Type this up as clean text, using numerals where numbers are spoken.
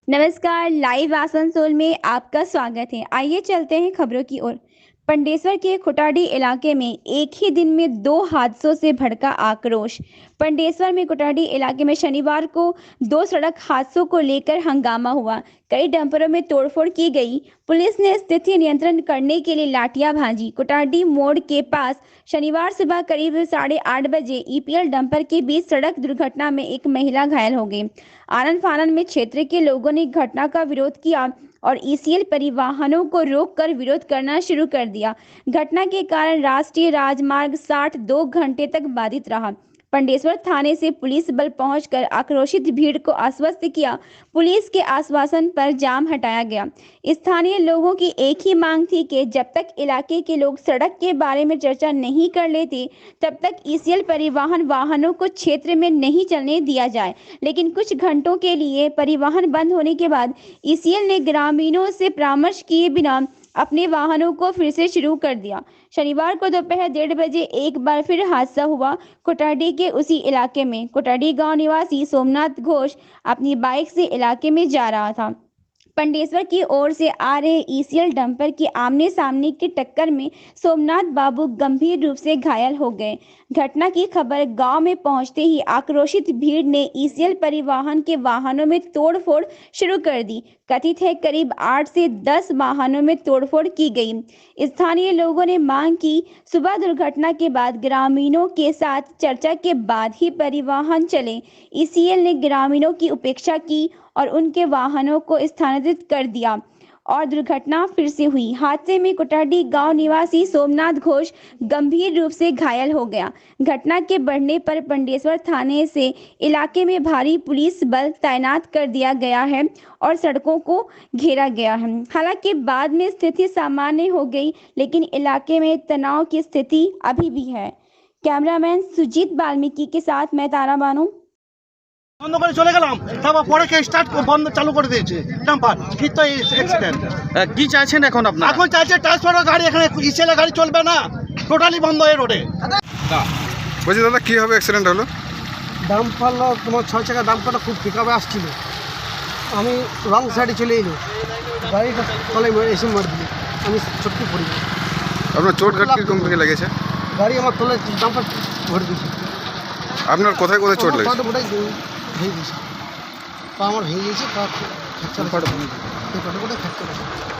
नमस्कार, लाइव आसनसोल में आपका स्वागत है। आइए चलते हैं खबरों की ओर। पंडेश्वर के खुटाडी इलाके में एक ही दिन में 2 हादसों से भड़का आक्रोश। पंडेश्वर में खुटाडी इलाके में शनिवार को 2 सड़क हादसों को लेकर हंगामा हुआ। कई डंपरों में तोड़फोड़ की गई। पुलिस ने स्थिति नियंत्रण करने के लिए लाठियां भांजी। खुटाडी मोड़ के पास शनिवार सुबह करीब 8:30 बजे ईपीएल डंपर के बीच सड़क दुर्घटना में एक महिला घायल हो गई। आनन फानन में क्षेत्र के लोगों ने घटना का विरोध किया और ईसीएल परिवहनों को रोककर विरोध करना शुरू कर दिया। घटना के कारण राष्ट्रीय राजमार्ग 60 2 घंटे तक बाधित रहा। पंडेश्वर थाने से पुलिस बल पहुंचकर आक्रोशित भीड़ को आश्वस्त किया। पुलिस के आश्वासन पर जाम हटाया गया। स्थानीय लोगों की एक ही मांग थी कि जब तक इलाके के लोग सड़क के बारे में चर्चा नहीं कर लेते, तब तक ईसीएल परिवहन वाहनों को क्षेत्र में नहीं चलने दिया जाए। लेकिन कुछ घंटों के लिए परिवहन बंद होने के बाद ईसीएल ने ग्रामीणों से परामर्श किए बिना अपने वाहनों को फिर से शुरू कर दिया। शनिवार को दोपहर 1:30 बजे एक बार फिर हादसा हुआ। कोटाडी के उसी इलाके में कोटाडी गांव निवासी सोमनाथ घोष अपनी बाइक से इलाके में जा रहा था। पंडेश्वर की ओर से आ रहे ईसीएल डंपर की आमने सामने की टक्कर में सोमनाथ बाबू गंभीर रूप से घायल हो गए। घटना की खबर गांव में पहुंचते ही आक्रोशित भीड़ ने ईसीएल परिवहन के वाहनों में तोड़फोड़ शुरू कर दी। कथित है करीब 8 से 10 वाहनों में तोड़फोड़ की गई। स्थानीय लोगों ने मांग की सुबह दुर्घटना के बाद ग्रामीणों के साथ चर्चा के बाद ही परिवहन चले। ईसीएल ने ग्रामीणों की उपेक्षा की और उनके वाहनों को स्थानांतरित कर दिया और दुर्घटना फिर से हुई। हादसे में कोटाडी गांव निवासी सोमनाथ घोष गंभीर रूप से घायल हो गया। घटना के बढ़ने पर पंडेश्वर थाने से इलाके में भारी पुलिस बल तैनात कर दिया गया है और सड़कों को घेरा गया है। हालांकि बाद में स्थिति सामान्य हो गई, लेकिन इलाके में तनाव की स्थिति अभी भी है। कैमरामैन सुजीत वाल्मीकि के साथ मैं तारा बानो। বন্ধ করে চলে গেলাম, তারপর পরে কে স্টার্ট বন্ধ চালু করে দিয়েছে ডাম্পার। কি তো অ্যাক্সিডেন্ট কি চাইছেন এখন আপনারা? এখন চাইছে ট্রান্সপোর্টের গাড়ি এখানে ইসেলের গাড়ি চলবে না, টোটালি বন্ধ এই রোডে। বলছি দাদা কীভাবে অ্যাক্সিডেন্ট হলো? ডাম্পার তোমার 6 চাকা ডাম্পারটা খুব পিকআপে আসছিল, আমি রং সাইডে চলে এলো, গাড়িটা তলায় এসে মার দিল, আমি ছটকে পড়ি। আপনার চোট ঘাট কীরকম থেকে লেগেছে? গাড়ি আমার তলায় ডাম্পার ভরে দিয়েছে। আপনার কোথায় কোথায় চোট লেগেছে? পাটা ভেঙে দিয়েছে, পা আমার ভেঙে গিয়েছে, পা ফ্র্যাকচার, পাটা ফ্র্যাকচার আছে।